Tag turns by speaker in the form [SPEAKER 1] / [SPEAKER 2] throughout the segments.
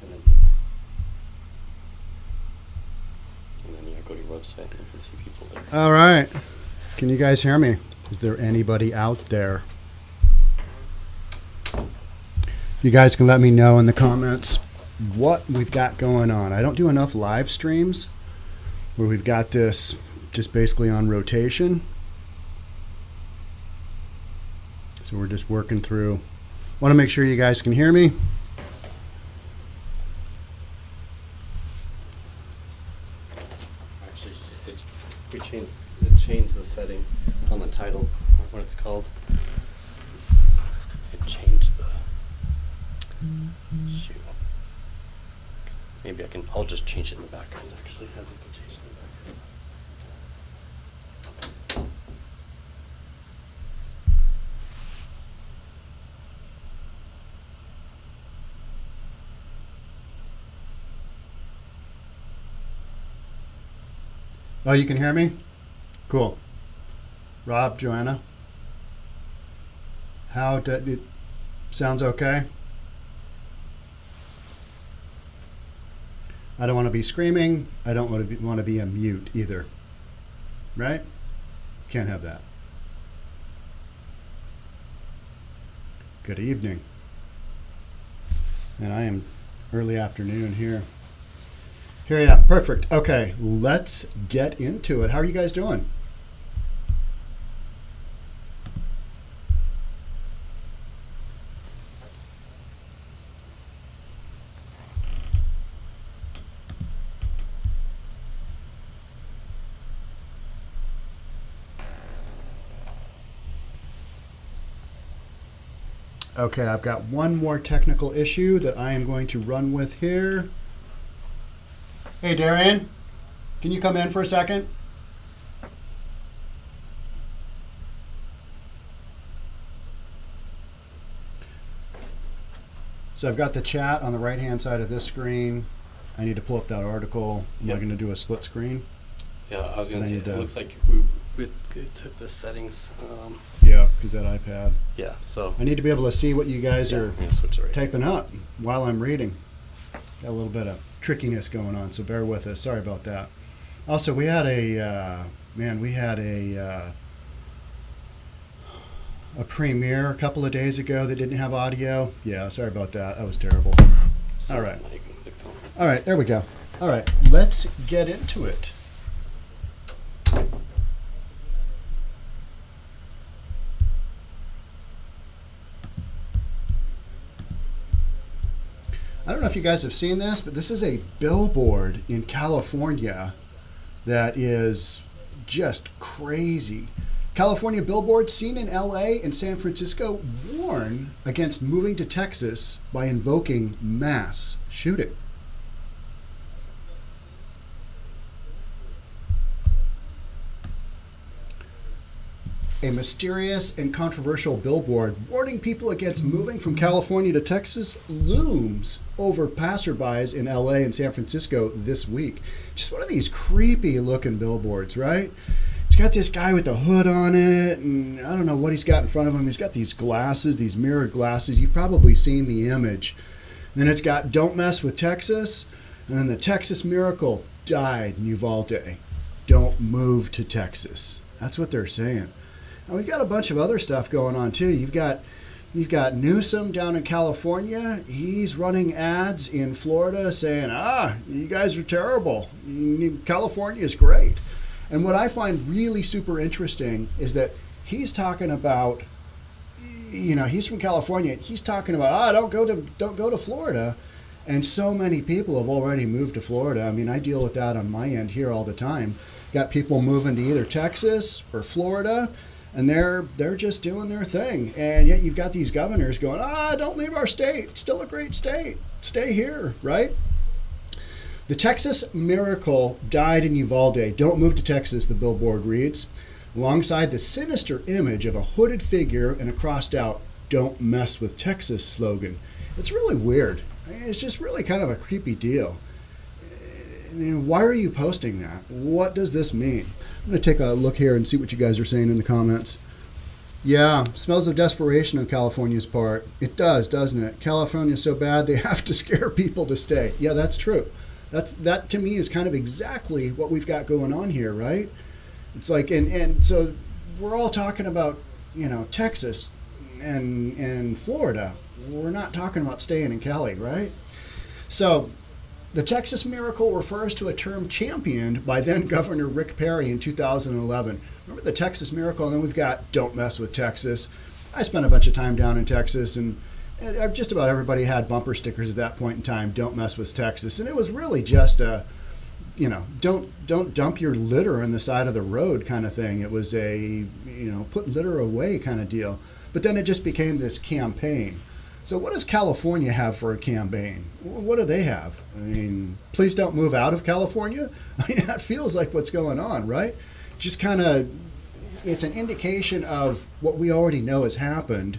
[SPEAKER 1] And then go to your website and you can see people there.
[SPEAKER 2] All right. Can you guys hear me? Is there anybody out there? You guys can let me know in the comments what we've got going on. I don't do enough live streams where we've got this just basically on rotation. So we're just working through. Want to make sure you guys can hear me.
[SPEAKER 1] Actually, it changed the setting on the title, or what it's called. It changed the. Shoot. Maybe I'll just change it in the background. Actually, I think I'll change it in the background.
[SPEAKER 2] Oh, you can hear me? Cool. Rob, Joanna? It sounds okay? I don't want to be screaming. I don't want to be a mute either. Right? Can't have that. Good evening. And I am early afternoon here. Here, yeah, perfect. Okay, let's get into it. How are you guys doing? Okay, I've got one more technical issue that I am going to run with here. Hey, Darian, can you come in for a second? So I've got the chat on the right-hand side of this screen. I need to pull up that article. Am I going to do a split screen?
[SPEAKER 1] Yeah, I was going to say, it looks like we took the settings.
[SPEAKER 2] Yeah, because that iPad.
[SPEAKER 1] Yeah, so.
[SPEAKER 2] I need to be able to see what you guys are
[SPEAKER 1] right
[SPEAKER 2] typing up while I'm reading. Got a little bit of trickiness going on, so bear with us. Sorry about that. Also, we had a premiere a couple of days ago that didn't have audio. Yeah, sorry about that. That was terrible.
[SPEAKER 1] So
[SPEAKER 2] all right. All right, there we go. All right, let's get into it. I don't know if you guys have seen this, but this is a billboard in California that is just crazy. California billboards seen in LA and San Francisco warn against moving to Texas by invoking mass shooting. A mysterious and controversial billboard warning people against moving from California to Texas looms over passerbys in LA and San Francisco this week. Just one of these creepy looking billboards, right? It's got this guy with the hood on it, and I don't know what he's got in front of him. He's got these glasses, these mirrored glasses. You've probably seen the image. And then it's got "Don't mess with Texas," and then "The Texas Miracle died in Uvalde. Don't move to Texas." That's what they're saying. And we've got a bunch of other stuff going on too. You've got Newsom down in California. He's running ads in Florida saying, you guys are terrible. California is great. And what I find really super interesting is that he's talking about, he's from California. He's talking about, don't go to Florida. And so many people have already moved to Florida. I mean, I deal with that on my end here all the time. Got people moving to either Texas or Florida. And they're just doing their thing. And yet you've got these governors going, don't leave our state. It's still a great state. Stay here, right? The Texas Miracle died in Uvalde. Don't move to Texas, the billboard reads, alongside the sinister image of a hooded figure and a crossed out "Don't mess with Texas" slogan. It's really weird. It's just really kind of a creepy deal. Why are you posting that? What does this mean? I'm going to take a look here and see what you guys are saying in the comments. Yeah, smells of desperation on California's part. It does, doesn't it? California's so bad they have to scare people to stay. Yeah, that's true. That to me is kind of exactly what we've got going on here, right? It's like, and so we're all talking about, Texas and Florida. We're not talking about staying in Cali, right? So the Texas miracle refers to a term championed by then Governor Rick Perry in 2011. Remember the Texas miracle? And then we've got don't mess with Texas. I spent a bunch of time down in Texas, and just about everybody had bumper stickers at that point in time, don't mess with Texas. And it was really just a, don't dump your litter on the side of the road kind of thing. It was a, put litter away kind of deal. But then it just became this campaign. So what does California have for a campaign? What do they have? I mean, please don't move out of California? I mean, that feels like what's going on, right? Just kind of, it's an indication of what we already know has happened.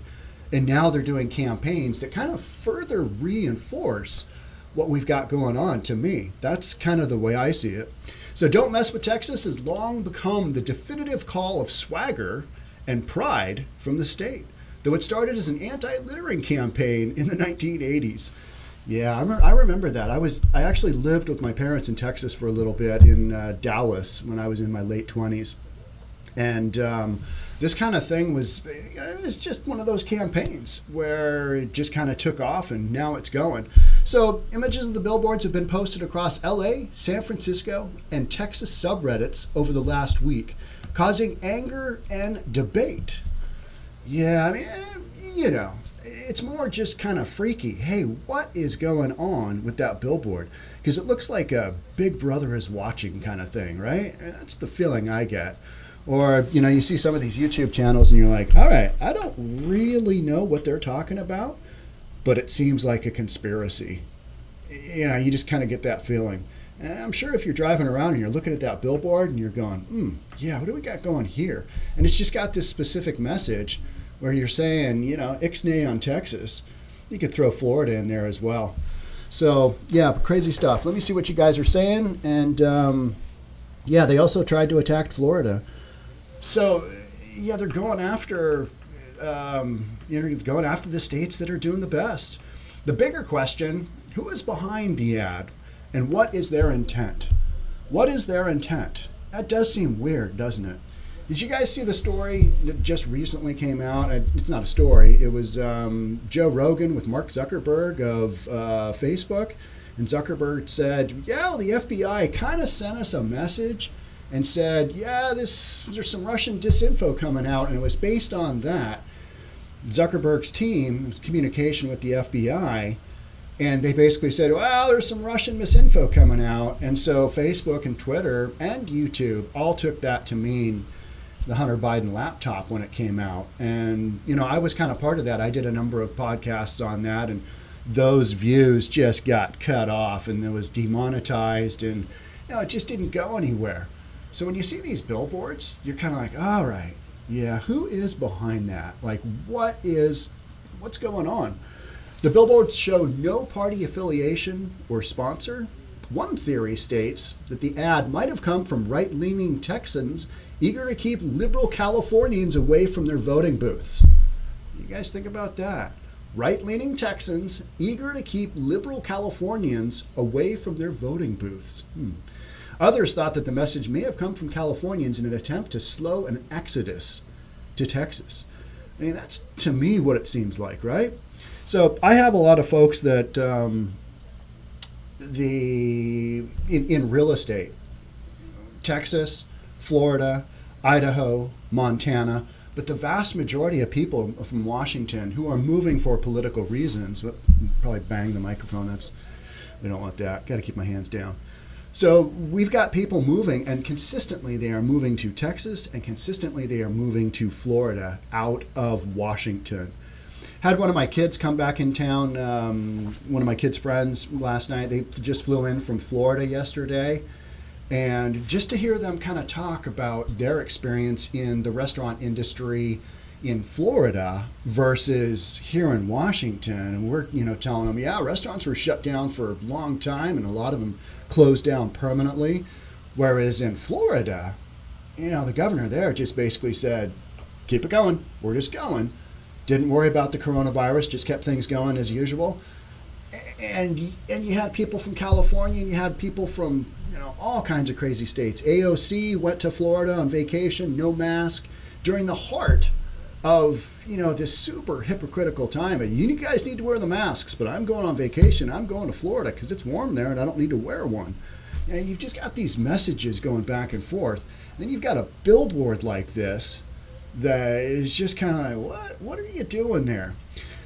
[SPEAKER 2] And now they're doing campaigns that kind of further reinforce what we've got going on to me. That's kind of the way I see it. So don't mess with Texas has long become the definitive call of swagger and pride from the state, though it started as an anti-littering campaign in the 1980s. Yeah, I remember that. I actually lived with my parents in Texas for a little bit in Dallas when I was in my late 20s. And this kind of thing was just one of those campaigns where it just kind of took off, and now it's going. So images of the billboards have been posted across LA, San Francisco, and Texas subreddits over the last week, causing anger and debate. Yeah, I mean, it's more just kind of freaky. Hey, what is going on with that billboard? Because it looks like a Big Brother is watching kind of thing, right? That's the feeling I get. Or, you see some of these YouTube channels and you're like, all right, I don't really know what they're talking about, but it seems like a conspiracy. You just kind of get that feeling. And I'm sure if you're driving around and you're looking at that billboard and you're going, yeah, what do we got going here? And it's just got this specific message where you're saying, ixnay on Texas. You could throw Florida in there as well. So, yeah, crazy stuff. Let me see what you guys are saying. And, they also tried to attack Florida. So, yeah, they're going after, going after the states that are doing the best. The bigger question, who is behind the ad and what is their intent? What is their intent? That does seem weird, doesn't it? Did you guys see the story that just recently came out? It's not a story. It was Joe Rogan with Mark Zuckerberg of Facebook. And Zuckerberg said, the FBI kind of sent us a message and said, there's some Russian disinfo coming out. And it was based on that. Zuckerberg's team, communication with the FBI, and they basically said, there's some Russian misinfo coming out. And so Facebook and Twitter and YouTube all took that to mean the Hunter Biden laptop when it came out. And, I was kind of part of that. I did a number of podcasts on that, and those views just got cut off and it was demonetized, and, it just didn't go anywhere. So when you see these billboards, you're kind of like, all right, who is behind that? Like, what's going on? The billboards show no party affiliation or sponsor. One theory states that the ad might have come from right-leaning Texans eager to keep liberal Californians away from their voting booths. You guys think about that? Right-leaning Texans eager to keep liberal Californians away from their voting booths. Others thought that the message may have come from Californians in an attempt to slow an exodus to Texas. I mean, that's to me what it seems like, right? So I have a lot of folks that in real estate, Texas, Florida, Idaho, Montana, but the vast majority of people from Washington who are moving for political reasons, probably bang the microphone, we don't want that, got to keep my hands down. So we've got people moving, and consistently they are moving to Texas, and consistently they are moving to Florida out of Washington. Had one of my kids come back in town, one of my kids' friends last night. They just flew in from Florida yesterday. And just to hear them kind of talk about their experience in the restaurant industry in Florida versus here in Washington. And we're, telling them, restaurants were shut down for a long time and a lot of them closed down permanently. Whereas in Florida, the governor there just basically said, keep it going. We're just going. Didn't worry about the coronavirus, just kept things going as usual. And you had people from California, and you had people from all kinds of crazy states. AOC went to Florida on vacation, no mask, during the heart of this super hypocritical time. You guys need to wear the masks, but I'm going on vacation. I'm going to Florida because it's warm there, and I don't need to wear one. You've just got these messages going back and forth. And then you've got a billboard like this that is just kind of like, what are you doing there?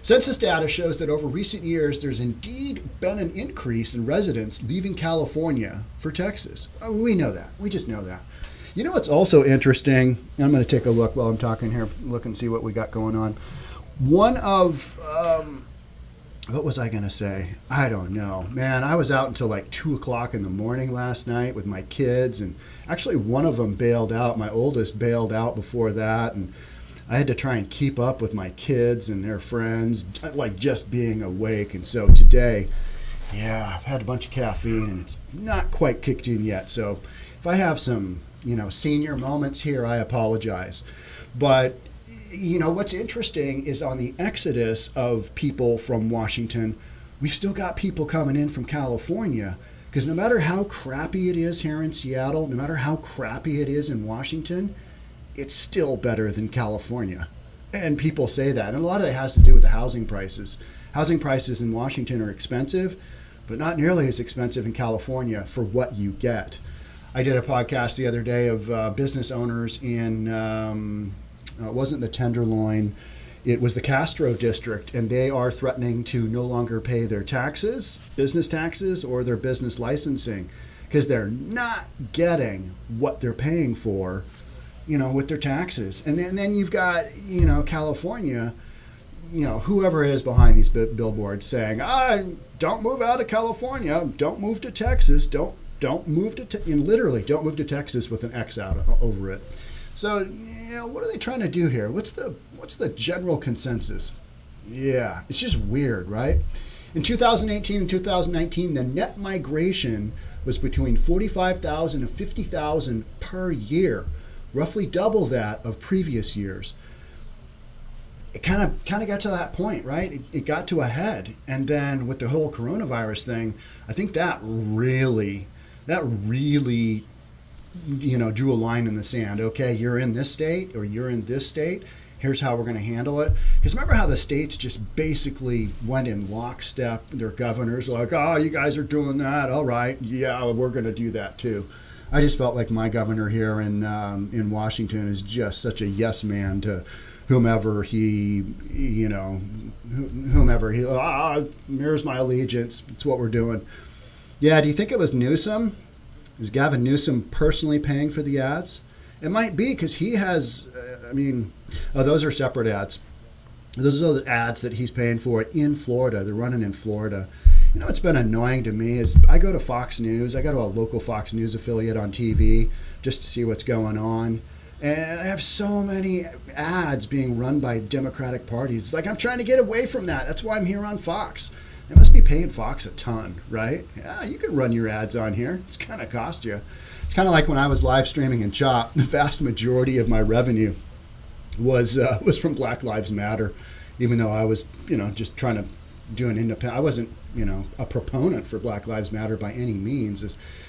[SPEAKER 2] Census data shows that over recent years, there's indeed been an increase in residents leaving California for Texas. We know that. We just know that. You know what's also interesting? I'm going to take a look while I'm talking here, look and see what we got going on. One of, what was I going to say? I don't know. Man, I was out until like 2 o'clock in the morning last night with my kids, and actually one of them bailed out. My oldest bailed out before that, and I had to try and keep up with my kids and their friends, like just being awake. And so today, I've had a bunch of caffeine and it's not quite kicked in yet. So if I have some, senior moments here, I apologize. But, what's interesting is on the exodus of people from Washington, we've still got people coming in from California. Because no matter how crappy it is here in Seattle, no matter how crappy it is in Washington, it's still better than California. And people say that. And a lot of it has to do with the housing prices. Housing prices in Washington are expensive, but not nearly as expensive in California for what you get. I did a podcast the other day of business owners in, it wasn't the Tenderloin, it was the Castro district, and they are threatening to no longer pay their taxes, business taxes, or their business licensing, because they're not getting what they're paying for with their taxes. And then you've got, California, whoever is behind these billboards saying, don't move out of California, don't move to Texas, don't move to, and literally don't move to Texas with an X out over it. So, what are they trying to do here? What's the general consensus? Yeah, it's just weird, right? In 2018 and 2019, the net migration was between 45,000 and 50,000 per year, roughly double that of previous years. It kind of got to that point, right? It got to a head. And then with the whole coronavirus thing, I think that really, drew a line in the sand. Okay, you're in this state or you're in this state. Here's how we're going to handle it. Because remember how the states just basically went in lockstep. Their governors like, you guys are doing that. All right, yeah, we're going to do that too. I just felt like my governor here in Washington is just such a yes man to whomever he, here's my allegiance. It's what we're doing. Yeah, do you think it was Newsom? Is Gavin Newsom personally paying for the ads? It might be, because he has, those are separate ads. Those are the ads that he's paying for in Florida. They're running in Florida. What's been annoying to me is I go to Fox News. I go to a local Fox News affiliate on TV just to see what's going on. And I have so many ads being run by Democratic parties. It's like I'm trying to get away from that. That's why I'm here on Fox. They must be paying Fox a ton, right? Yeah, you can run your ads on here. It's going to cost you. It's kind of like when I was live streaming in Chop. The vast majority of my revenue was from Black Lives Matter, even though I was, just trying to do an independent. I wasn't, a proponent for Black Lives Matter by any means,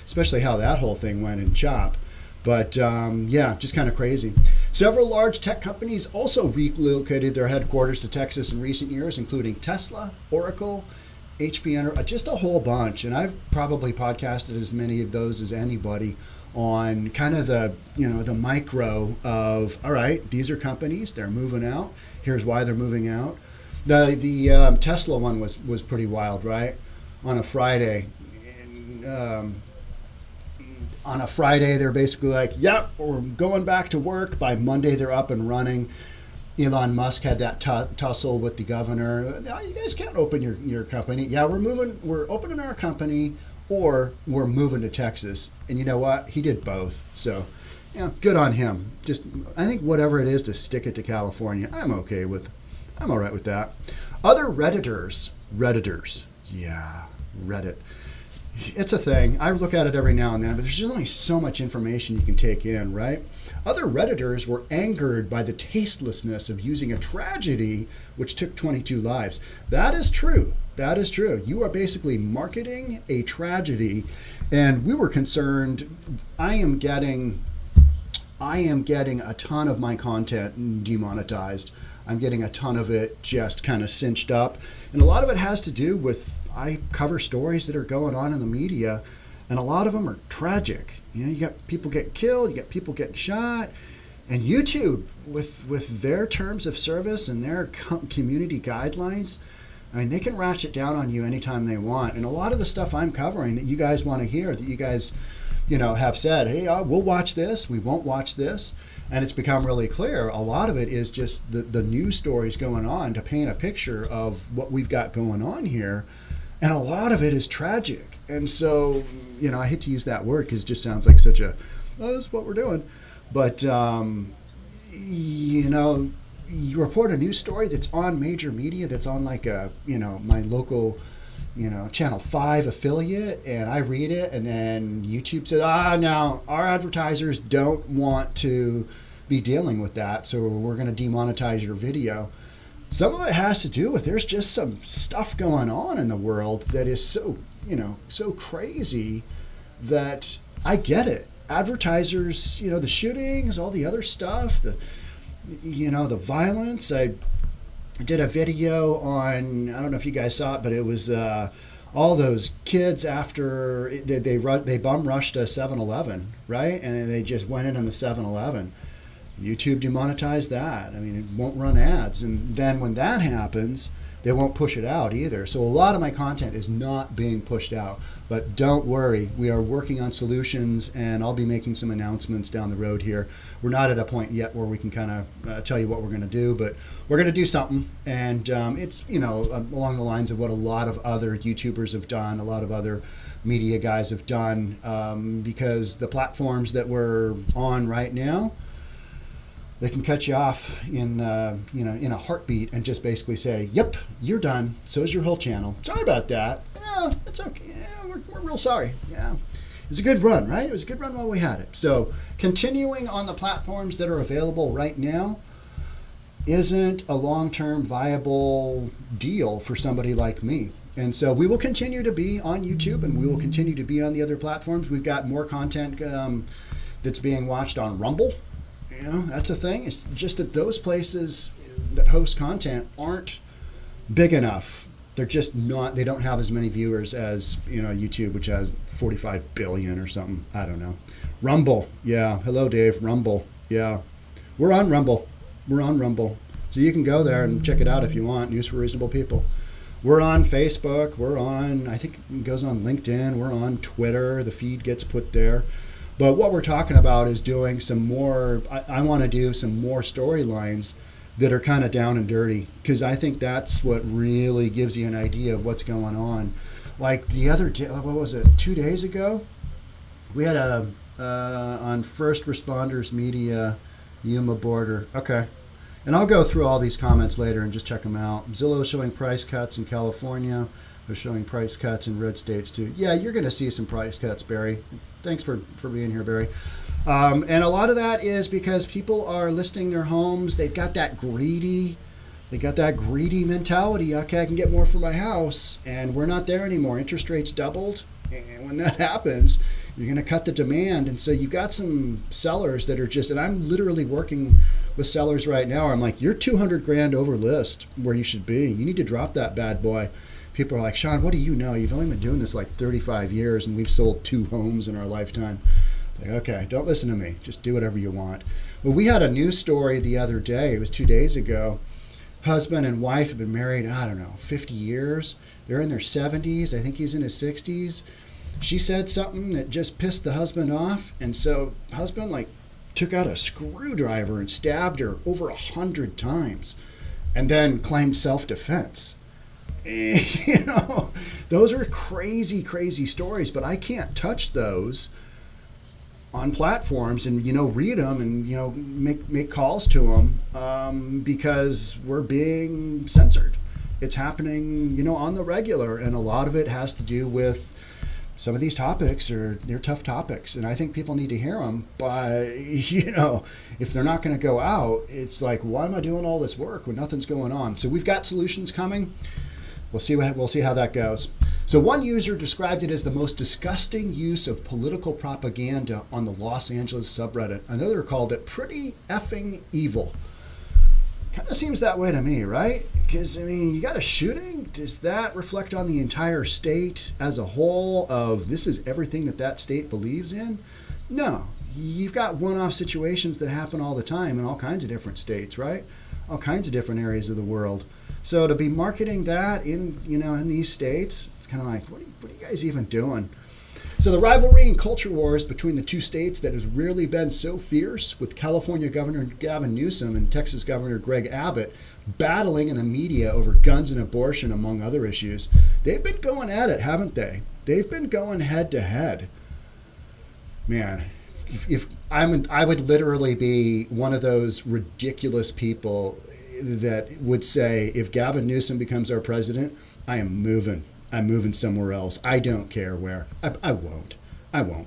[SPEAKER 2] especially how that whole thing went in Chop. But just kind of crazy. Several large tech companies also relocated their headquarters to Texas in recent years, including Tesla, Oracle, HP, just a whole bunch. And I've probably podcasted as many of those as anybody on kind of the, the micro of, all right, these are companies, they're moving out. Here's why they're moving out. The Tesla one was pretty wild, right? On a Friday, they're basically like, yep, we're going back to work. By Monday, they're up and running. Elon Musk had that tussle with the governor. No, you guys can't open your company. Yeah, we're opening our company, or we're moving to Texas. And you know what? He did both. So, good on him. I think whatever it is to stick it to California, I'm all right with that. Other Redditors. Yeah, Reddit. It's a thing. I look at it every now and then, but there's just only so much information you can take in, right? Other Redditors were angered by the tastelessness of using a tragedy which took 22 lives. That is true. That is true. You are basically marketing a tragedy, and we were concerned. I am getting a ton of my content demonetized. I'm getting a ton of it just kind of cinched up. And a lot of it has to do with, I cover stories that are going on in the media, and a lot of them are tragic. You got people getting killed, you got people getting shot, and YouTube, with their terms of service and their community guidelines, I mean, they can ratchet down on you anytime they want. And a lot of the stuff I'm covering that you guys want to hear, that you guys, have said, hey, we'll watch this, we won't watch this. And it's become really clear. A lot of it is just the news stories going on to paint a picture of what we've got going on here. And a lot of it is tragic. And so, I hate to use that word because it just sounds like such that's what we're doing. But, you report a news story that's on major media, that's on like my local, Channel 5 affiliate, and I read it, and then YouTube said, now our advertisers don't want to be dealing with that, so we're going to demonetize your video. Some of it has to do with there's just some stuff going on in the world that is so, so crazy that I get it. Advertisers, the shootings, all the other stuff, the violence. I did a video on, I don't know if you guys saw it, but it was all those kids after they bum rushed a 7-Eleven, right? And they just went in on the 7-Eleven. YouTube demonetized that. I mean, it won't run ads. And then when that happens, they won't push it out either. So a lot of my content is not being pushed out. But don't worry, we are working on solutions, and I'll be making some announcements down the road here. We're not at a point yet where we can kind of tell you what we're going to do, but we're going to do something. And it's, along the lines of what a lot of other YouTubers have done, a lot of other media guys have done, because the platforms that we're on right now, they can cut you off in a heartbeat and just basically say, yep, you're done. So is your whole channel. Sorry about that. No, it's okay. Yeah, we're real sorry. Yeah. It was a good run, right? It was a good run while we had it. So continuing on the platforms that are available right now isn't a long-term viable deal for somebody like me. And so we will continue to be on YouTube, and we will continue to be on the other platforms. We've got more content that's being watched on Rumble. That's a thing. It's just that those places that host content aren't big enough. They're just not, they don't have as many viewers as, YouTube, which has 45 billion or something. I don't know. Rumble. Yeah. Hello, Dave. Rumble. Yeah. We're on Rumble. So you can go there and check it out if you want. News for Reasonable People. We're on Facebook. We're on, I think it goes on LinkedIn. We're on Twitter. The feed gets put there. But what we're talking about is doing some more, I want to do some more storylines that are kind of down and dirty, because I think that's what really gives you an idea of what's going on. Like the other day, what was it, 2 days ago? We had on First Responders Media, Yuma Border. Okay. And I'll go through all these comments later and just check them out. Zillow showing price cuts in California. They're showing price cuts in red states too. Yeah, you're going to see some price cuts, Barry. Thanks for being here, Barry. And a lot of that is because people are listing their homes. They've got that greedy mentality. Okay, I can get more for my house, and we're not there anymore. Interest rates doubled, and when that happens, you're going to cut the demand. And so you've got some sellers that are just, and I'm literally working with sellers right now. I'm like, you're 200 grand over list where you should be. You need to drop that bad boy. People are like, Sean, what do you know? You've only been doing this like 35 years, and we've sold 2 homes in our lifetime. Like, okay, don't listen to me. Just do whatever you want. Well, we had a news story the other day. It was 2 days ago. Husband and wife have been married, 50 years. They're in their 70s. I think he's in his 60s. She said something that just pissed the husband off. And so husband took out a screwdriver and stabbed her over 100 times and then claimed self-defense. Those are crazy, crazy stories, but I can't touch those on platforms and, read them and, make calls to them because we're being censored. It's happening, on the regular. And a lot of it has to do with, some of these topics they're tough topics, and I think people need to hear them. But if they're not going to go out, it's like, why am I doing all this work when nothing's going on? So we've got solutions coming. We'll see how that goes. So one user described it as the most disgusting use of political propaganda on the Los Angeles subreddit. Another called it pretty effing evil. Kind of seems that way to me, right? Because, you got a shooting. Does that reflect on the entire state as a whole of this is everything that state believes in? No. You've got one-off situations that happen all the time in all kinds of different states, right? All kinds of different areas of the world. So to be marketing that in these states, it's kind of like, what are you guys even doing? So the rivalry and culture wars between the two states that has rarely been so fierce, with California Governor Gavin Newsom and Texas Governor Greg Abbott battling in the media over guns and abortion, among other issues. They've been going at it, haven't they? They've been going head to head. Man, if I would literally be one of those ridiculous people that would say, if Gavin Newsom becomes our president, I'm moving somewhere else. I don't care where. I won't.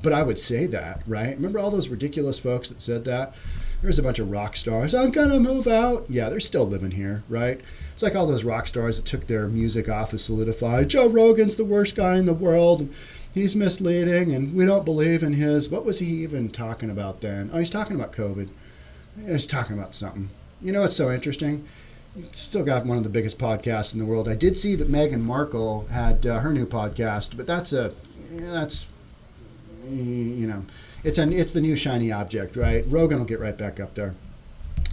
[SPEAKER 2] But I would say that, right? Remember all those ridiculous folks that said that? There's a bunch of rock stars. I'm going to move out. Yeah, they're still living here, right? It's like all those rock stars that took their music off of Solidify. Joe Rogan's the worst guy in the world. He's misleading, and we don't believe in his. What was he even talking about then? Oh, he's talking about COVID. He's talking about something. You know what's so interesting? Still got one of the biggest podcasts in the world. I did see that Meghan Markle had her new podcast, but that's it's the new shiny object, right? Rogan will get right back up there.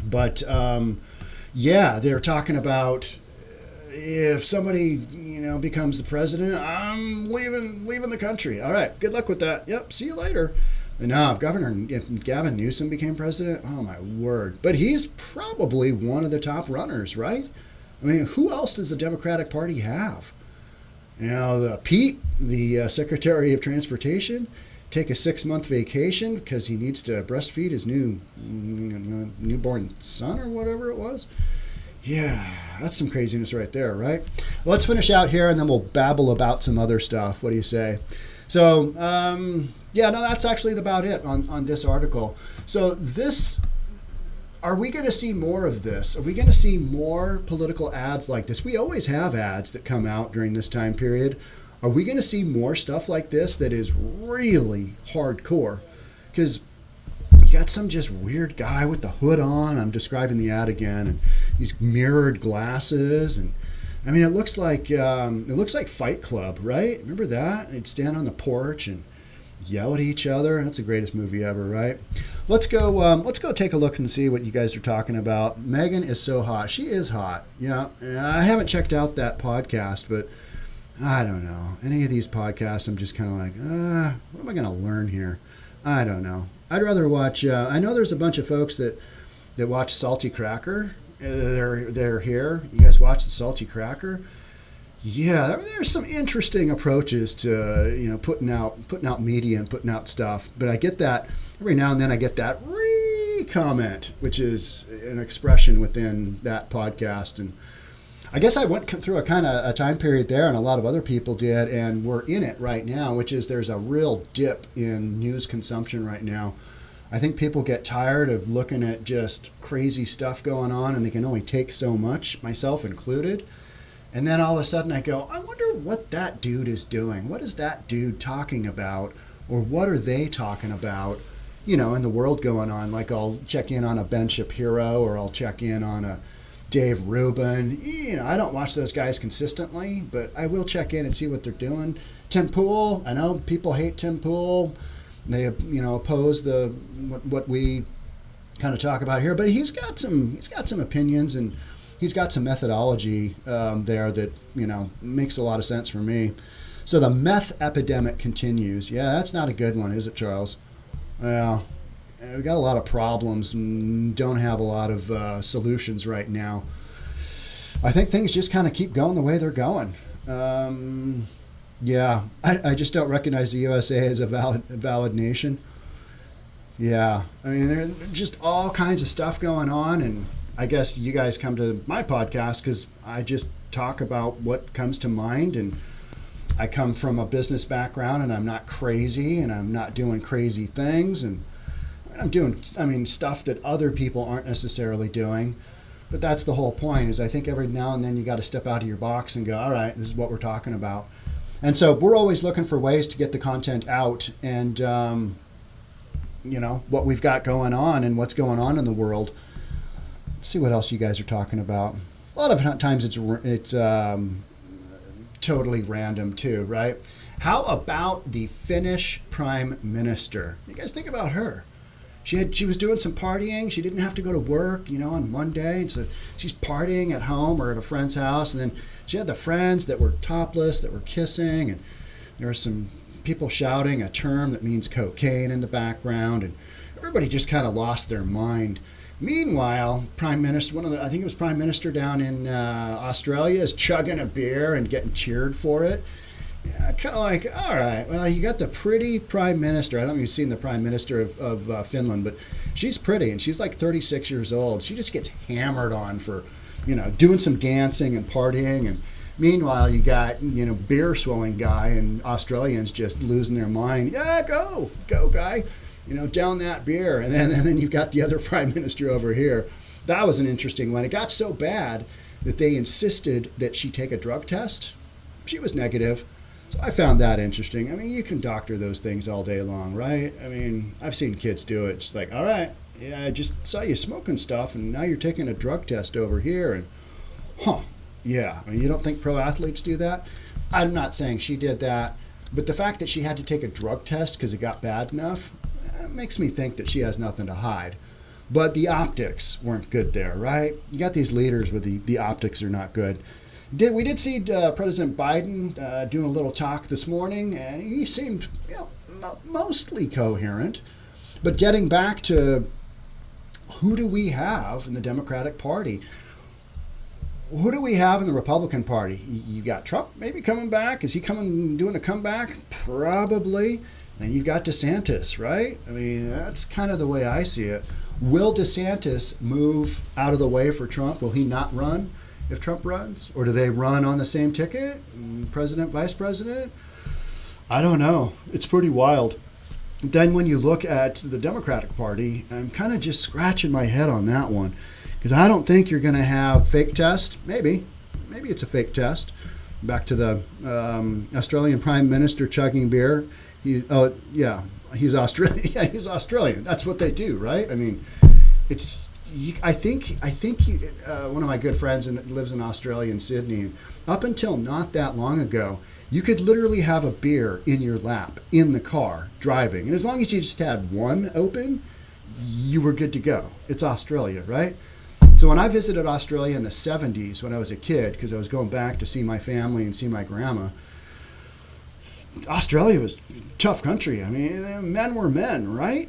[SPEAKER 2] But they're talking about if somebody becomes the president, I'm leaving the country. All right, good luck with that. Yep, see you later. And now, if Gavin Newsom became president, oh my word. But he's probably one of the top runners, right? I mean, who else does the Democratic Party have? Pete, the Secretary of Transportation, take a 6-month vacation because he needs to breastfeed his newborn son or whatever it was. Yeah, that's some craziness right there, right? Well, let's finish out here and then we'll babble about some other stuff. What do you say? So, that's actually about it on this article. So are we going to see more of this? Are we going to see more political ads like this? We always have ads that come out during this time period. Are we going to see more stuff like this that is really hardcore? Because you got some just weird guy with the hood on. I'm describing the ad again, and these mirrored glasses, and it looks like Fight Club, right? Remember that? They'd stand on the porch and yell at each other. That's the greatest movie ever, right? Let's go take a look and see what you guys are talking about. Megan is so hot. She is hot. Yeah. I haven't checked out that podcast, but I don't know. Any of these podcasts, I'm just kind of like, what am I going to learn here? I don't know. I'd rather watch. I know there's a bunch of folks that watch Salty Cracker. They're here. You guys watch the Salty Cracker? Yeah, there's some interesting approaches to putting out media and putting out stuff. But I get that every now and then. I get that comment, which is an expression within that podcast. And I guess I went through a kind of a time period there, and a lot of other people did, and we're in it right now. Which is there's a real dip in news consumption right now. I think people get tired of looking at just crazy stuff going on, and they can only take so much, myself included. And then all of a sudden I go, I wonder what that dude is doing. What is that dude talking about? Or what are they talking about, in the world going on? Like I'll check in on a Ben Shapiro, or I'll check in on a Dave Rubin. I don't watch those guys consistently, but I will check in and see what they're doing. Tim Pool, I know people hate Tim Pool. They oppose what we kind of talk about here, but he's got some opinions, and he's got some methodology there that makes a lot of sense for me. So the meth epidemic continues. Yeah, that's not a good one, is it, Charles? Well, we got a lot of problems and don't have a lot of solutions right now. I think things just kind of keep going the way they're going. Yeah, I just don't recognize the USA as a valid nation. Yeah, there's just all kinds of stuff going on, and I guess you guys come to my podcast because I just talk about what comes to mind, and I come from a business background, and I'm not crazy, and I'm not doing crazy things, and I'm doing, stuff that other people aren't necessarily doing. But that's the whole point, is I think every now and then you got to step out of your box and go, all right, this is what we're talking about. And so we're always looking for ways to get the content out and, what we've got going on and what's going on in the world. Let's see what else you guys are talking about. A lot of times it's totally random too, right? How about the Finnish Prime Minister? You guys think about her. She was doing some partying. She didn't have to go to work, on one day. And so she's partying at home or at a friend's house. And then she had the friends that were topless, that were kissing. And there were some people shouting a term that means cocaine in the background. And everybody just kind of lost their mind. Meanwhile, Prime Minister, I think it was Prime Minister down in Australia, is chugging a beer and getting cheered for it. Yeah, kind of like, all right, well, you got the pretty Prime Minister. I don't know if you've seen the Prime Minister of Finland, but she's pretty, and she's like 36 years old. She just gets hammered on for, doing some dancing and partying. And meanwhile, you got, beer swilling guy, and Australians just losing their mind. Yeah, go guy. Down that beer. And then you've got the other Prime Minister over here. That was an interesting one. It got so bad that they insisted that she take a drug test. She was negative. So I found that interesting. You can doctor those things all day long, right? I've seen kids do it. It's like, all right, yeah, I just saw you smoking stuff, and now you're taking a drug test over here. And, yeah. You don't think pro athletes do that? I'm not saying she did that. But the fact that she had to take a drug test because it got bad enough, makes me think that she has nothing to hide. But the optics weren't good there, right? You got these leaders where the optics are not good. We did see President Biden doing a little talk this morning, and he seemed mostly coherent. But getting back to who do we have in the Democratic Party? Who do we have in the Republican Party? You got Trump maybe coming back. Is he doing a comeback? Probably. Then you've got DeSantis, right? That's kind of the way I see it. Will DeSantis move out of the way for Trump? Will he not run if Trump runs? Or do they run on the same ticket? President, vice president? I don't know. It's pretty wild. Then when you look at the Democratic Party, I'm kind of just scratching my head on that one. Because I don't think you're going to have fake test. Maybe it's a fake test. Back to the Australian Prime Minister chugging beer. He's Australian. Yeah, he's Australian. That's what they do, right? It's. I think one of my good friends lives in Australia, in Sydney. And up until not that long ago, you could literally have a beer in your lap in the car driving, and as long as you just had one open, you were good to go. It's Australia, right? So when I visited Australia in the 70s when I was a kid, because I was going back to see my family and see my grandma, Australia was a tough country. Men were men, right?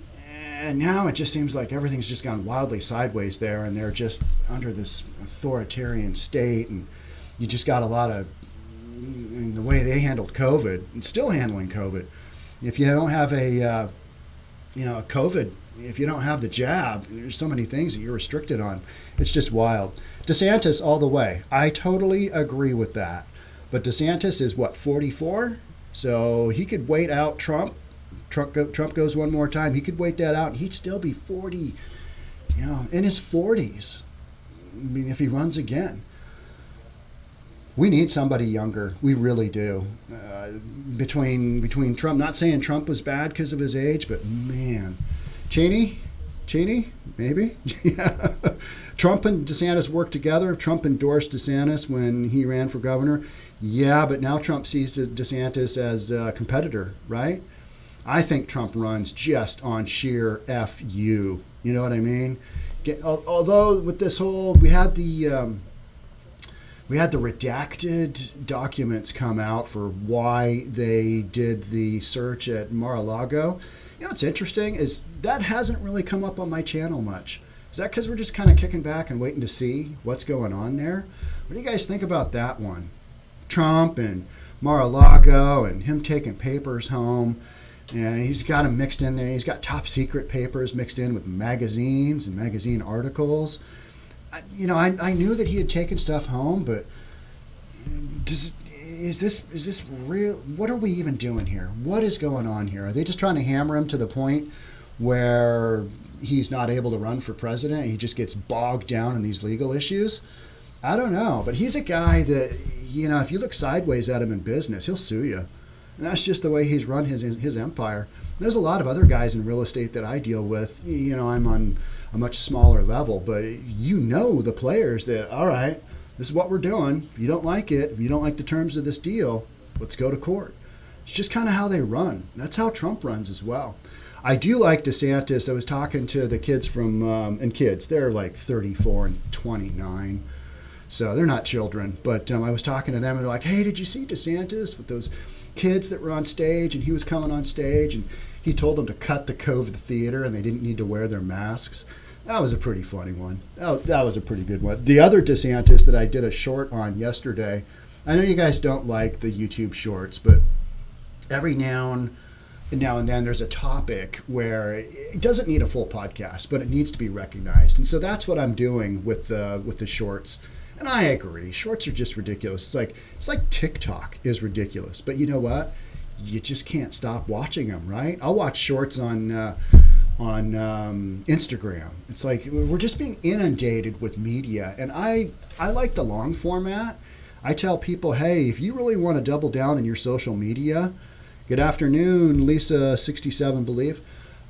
[SPEAKER 2] And now it just seems like everything's just gone wildly sideways there, and they're just under this authoritarian state, and you just got a lot of the way they handled COVID and still handling COVID. If you don't have a COVID, if you don't have the jab, there's so many things that you're restricted on. It's just wild. DeSantis all the way. I totally agree with that. But DeSantis is 44? So he could wait out Trump. Trump goes one more time. He could wait that out, and he'd still be 40, in his 40s. If he runs again. We need somebody younger. We really do. Between Trump, not saying Trump was bad because of his age, but man, Cheney, maybe. Yeah. Trump and DeSantis worked together. Trump endorsed DeSantis when he ran for governor. Yeah, but now Trump sees DeSantis as a competitor, right? I think Trump runs just on sheer FU. You know what I mean? Although with this whole, we had the redacted documents come out for why they did the search at Mar-a-Lago. What's interesting is that hasn't really come up on my channel much. Is that because we're just kind of kicking back and waiting to see what's going on there? What do you guys think about that one? Trump and Mar-a-Lago and him taking papers home. And he's got them mixed in there. He's got top secret papers mixed in with magazines and magazine articles. I knew that he had taken stuff home, but is this real? What are we even doing here? What is going on here? Are they just trying to hammer him to the point where he's not able to run for president? He just gets bogged down in these legal issues? I don't know, but he's a guy that, if you look sideways at him in business, he'll sue you. And that's just the way he's run his empire. There's a lot of other guys in real estate that I deal with. I'm on a much smaller level, but the players that, all right, this is what we're doing. If you don't like it, if you don't like the terms of this deal, let's go to court. It's just kind of how they run. That's how Trump runs as well. I do like DeSantis. I was talking to the kids and kids, they're like 34 and 29. So they're not children, but I was talking to them and they're like, hey, did you see DeSantis with those kids that were on stage? And he was coming on stage and he told them to cut the COVID theater and they didn't need to wear their masks. That was a pretty funny one. That was a pretty good one. The other DeSantis that I did a short on yesterday, I know you guys don't like the YouTube shorts, but every now and then there's a topic where it doesn't need a full podcast, but it needs to be recognized. And so that's what I'm doing with the shorts. And I agree, shorts are just ridiculous. It's like TikTok is ridiculous, but you know what? You just can't stop watching them, right? I'll watch shorts on Instagram. It's like we're just being inundated with media, and I like the long format. I tell people, hey, if you really want to double down in your social media, good afternoon, Lisa67 believe.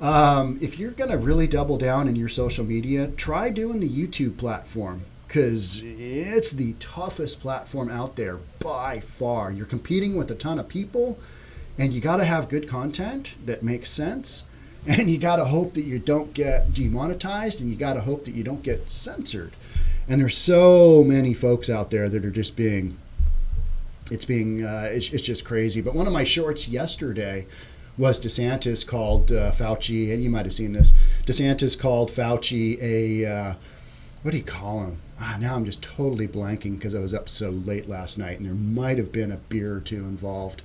[SPEAKER 2] If you're going to really double down in your social media, try doing the YouTube platform, because it's the toughest platform out there by far. You're competing with a ton of people, and you got to have good content that makes sense, and you got to hope that you don't get demonetized, and you got to hope that you don't get censored. And there's so many folks out there that are just it's just crazy. But one of my shorts yesterday was DeSantis called Fauci, and you might have seen this. DeSantis called Fauci what do you call him? Now I'm just totally blanking because I was up so late last night, and there might have been a beer or two involved.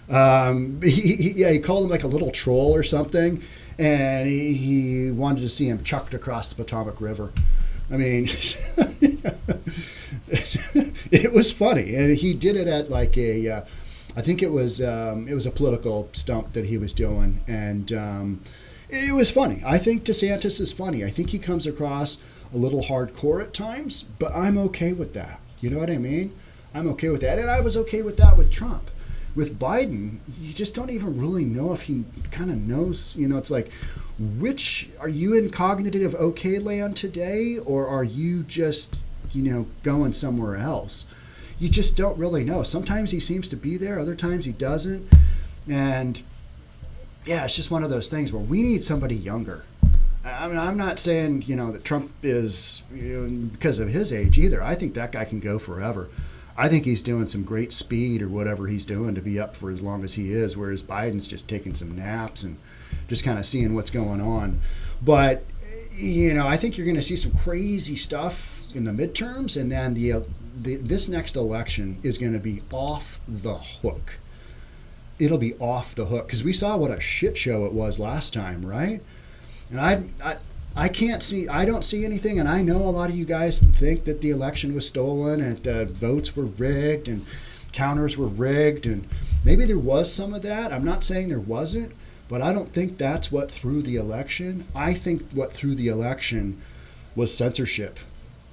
[SPEAKER 2] He called him like a little troll or something, and he wanted to see him chucked across the Potomac River. I mean, it was funny, and he did it at like I think it was a political stump that he was doing, and it was funny. I think DeSantis is funny. I think he comes across a little hardcore at times, but I'm okay with that. You know what I mean? I'm okay with that, and I was okay with that with Trump. With Biden, you just don't even really know if he kind of knows. It's like, which are you in cognitive okay land today, or are you just going somewhere else? You just don't really know. Sometimes he seems to be there, other times he doesn't, and yeah, it's just one of those things where we need somebody younger. I mean, I'm not saying that Trump is because of his age either. I think that guy can go forever. I think he's doing some great speed or whatever he's doing to be up for as long as he is, whereas Biden's just taking some naps and just kind of seeing what's going on. But, I think you're going to see some crazy stuff in the midterms, and then this next election is going to be off the hook. It'll be off the hook, because we saw what a shit show it was last time, right? And I don't see anything, and I know a lot of you guys think that the election was stolen and the votes were rigged and counters were rigged, and maybe there was some of that. I'm not saying there wasn't, but I don't think that's what threw the election. I think what threw the election was censorship.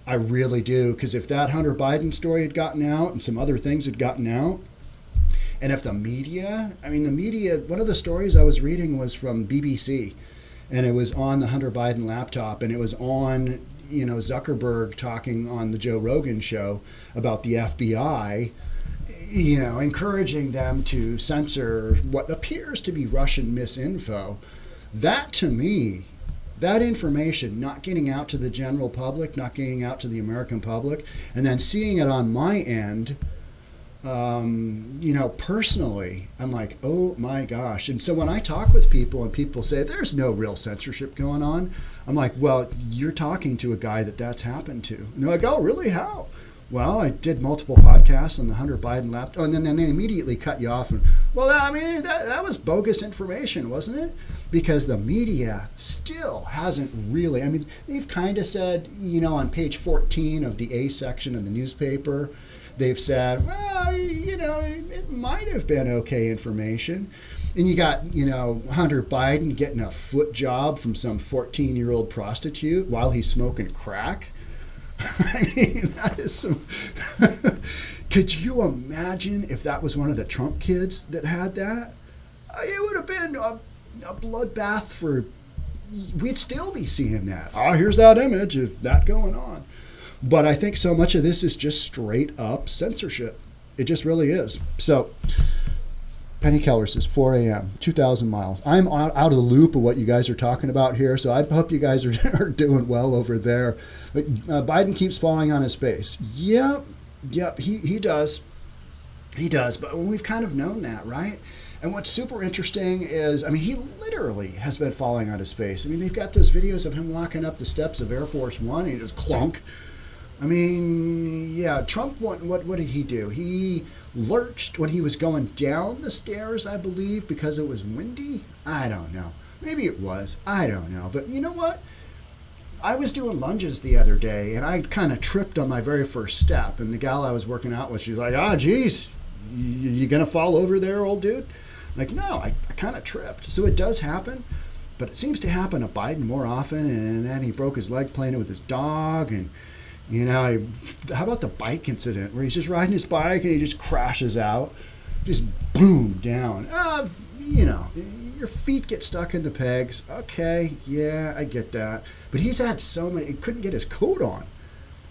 [SPEAKER 2] I really do, because if that Hunter Biden story had gotten out and some other things had gotten out, and if the media, one of the stories I was reading was from BBC, and it was on the Hunter Biden laptop, and it was on, Zuckerberg talking on the Joe Rogan show about the FBI, encouraging them to censor what appears to be Russian misinfo. That, to me, that information not getting out to the general public, not getting out to the American public, and then seeing it on my end, personally, I'm like, oh my gosh. And so when I talk with people and people say there's no real censorship going on, I'm like, well, you're talking to a guy that's happened to. And they're like, oh, really? How? Well, I did multiple podcasts on the Hunter Biden laptop, and then they immediately cut you off. And, well, that was bogus information, wasn't it? Because the media still hasn't really, they've kind of said, on page 14 of the A section of the newspaper, they've said, well, it might have been okay information. And you got, Hunter Biden getting a foot job from some 14-year-old prostitute while he's smoking crack. I mean, that is some... Could you imagine if that was one of the Trump kids that had that? It would have been a bloodbath for... We'd still be seeing that. Here's that image of that going on. But I think so much of this is just straight up censorship. It just really is. So, Penny Keller says 4 a.m., 2,000 miles. I'm out of the loop of what you guys are talking about here, so I hope you guys are doing well over there. But Biden keeps falling on his face. Yep, he does. He does, but we've kind of known that, right? And what's super interesting is, he literally has been falling on his face. They've got those videos of him walking up the steps of Air Force One, and he just clunk. Trump, what did he do? He lurched when he was going down the stairs, I believe, because it was windy. I don't know. Maybe it was. I don't know. But you know what? I was doing lunges the other day, and I kind of tripped on my very first step. And the gal I was working out with, she's like, geez, you going to fall over there, old dude? I'm like, no, I kind of tripped. So it does happen, but it seems to happen to Biden more often. And then he broke his leg playing with his dog, and how about the bike incident where he's just riding his bike and he just crashes out, just boom, down. Your feet get stuck in the pegs. Okay, yeah, I get that. But he's had so many, he couldn't get his coat on.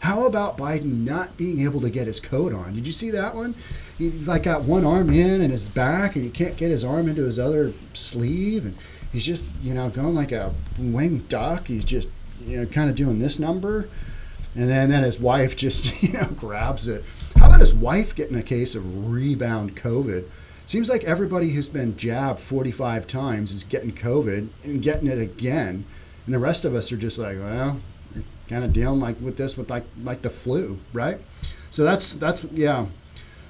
[SPEAKER 2] How about Biden not being able to get his coat on? Did you see that one? He's got one arm in and his back, and he can't get his arm into his other sleeve, and he's just, going like a winged duck. He's just, kind of doing this number. And then his wife just, grabs it. How about his wife getting a case of rebound COVID? Seems like everybody who's been jabbed 45 times is getting COVID and getting it again. And the rest of us are just like, well, we're kind of dealing with this with like the flu, right? So that's yeah.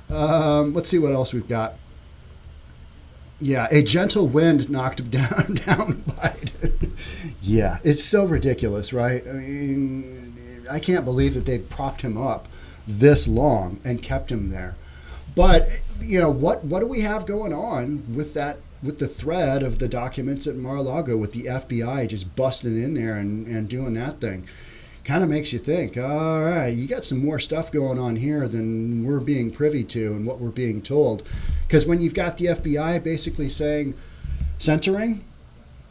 [SPEAKER 2] Let's see what else we've got. Yeah, a gentle wind knocked down Biden. Yeah, it's so ridiculous, right? I can't believe that they've propped him up this long and kept him there. But, what do we have going on with the thread of the documents at Mar-a-Lago with the FBI just busting in there and doing that thing? Kind of makes you think, all right, you got some more stuff going on here than we're being privy to and what we're being told. Because when you've got the FBI basically saying, censoring,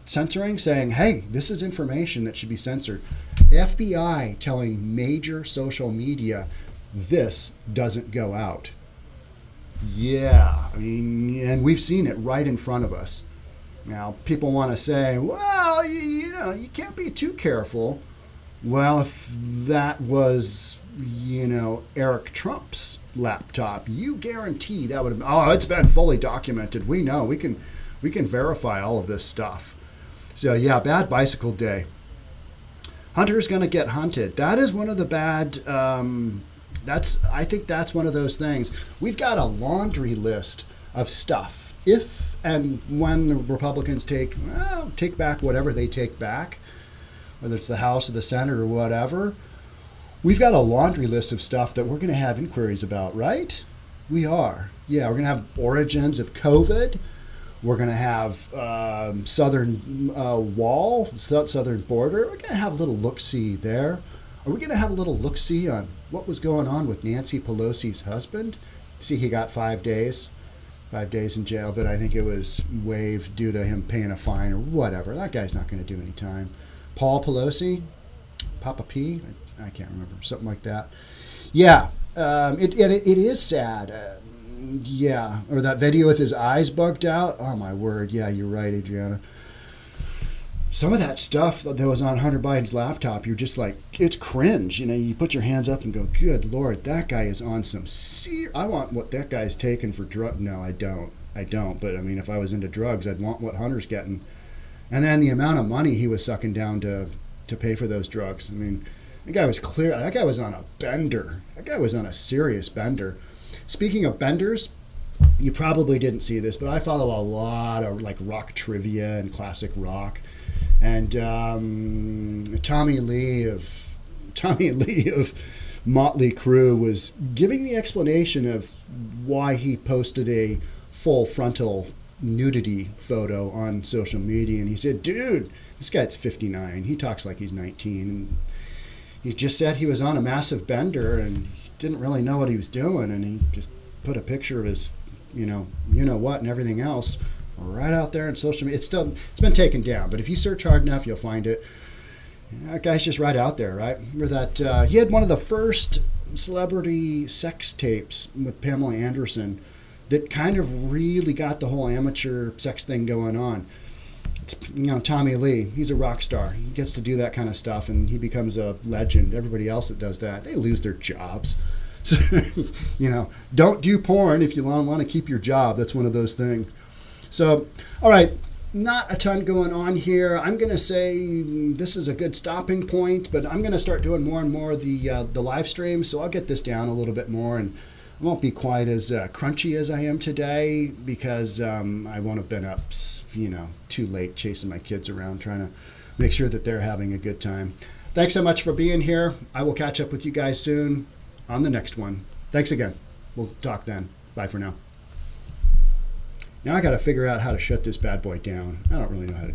[SPEAKER 2] saying, hey, this is information that should be censored. FBI telling major social media, this doesn't go out. Yeah, and we've seen it right in front of us. Now, people want to say, well, you can't be too careful. Well, if that was, Eric Trump's laptop, you guarantee that would have, it's been fully documented. We know, we can verify all of this stuff. So yeah, bad bicycle day. Hunter's going to get hunted. That is one of the bad, I think that's one of those things. We've got a laundry list of stuff. If and when the Republicans take back whatever they take back, whether it's the House or the Senate or whatever, we've got a laundry list of stuff that we're going to have inquiries about, right? We are. Yeah, we're going to have origins of COVID. We're going to have southern wall, southern border. We're going to have a little look-see there. Are we going to have a little look-see on what was going on with Nancy Pelosi's husband? See, he got 5 days in jail, but I think it was waived due to him paying a fine or whatever. That guy's not going to do any time. Paul Pelosi, Papa P, I can't remember, something like that. Yeah, it is sad. Yeah, or that video with his eyes bugged out. Oh, my word. Yeah, you're right, Adriana. Some of that stuff that was on Hunter Biden's laptop, you're just like, it's cringe. You put your hands up and go, good Lord, that guy is on some I want what that guy's taking for drugs. No, I don't. But, if I was into drugs, I'd want what Hunter's getting. And then the amount of money he was sucking down to pay for those drugs. That guy was clear. That guy was on a bender. That guy was on a serious bender. Speaking of benders, you probably didn't see this, but I follow a lot of rock trivia and classic rock. And Tommy Lee of motley crew was giving the explanation of why he posted a full frontal nudity photo on social media. And he said, dude, this guy's 59. He talks like he's 19. And he just said he was on a massive bender and he didn't really know what he was doing. And he just put a picture of his, you know what and everything else right out there on social media. It's been taken down, but if you search hard enough, you'll find it. That guy's just right out there, right? Remember that he had one of the first celebrity sex tapes with Pamela Anderson that kind of really got the whole amateur sex thing going on. It's, Tommy Lee, he's a rock star. He gets to do that kind of stuff, and he becomes a legend. Everybody else that does that, they lose their jobs. So, don't do porn if you want to keep your job. That's one of those things. So, all right, not a ton going on here. I'm going to say this is a good stopping point, but I'm going to start doing more and more of the live stream, so I'll get this down a little bit more, and I won't be quite as crunchy as I am today because I won't have been up, too late chasing my kids around trying to make sure that they're having a good time. Thanks so much for being here. I will catch up with you guys soon on the next one. Thanks again. We'll talk then. Bye for now. Now I got to figure out how to shut this bad boy down. I don't really know how to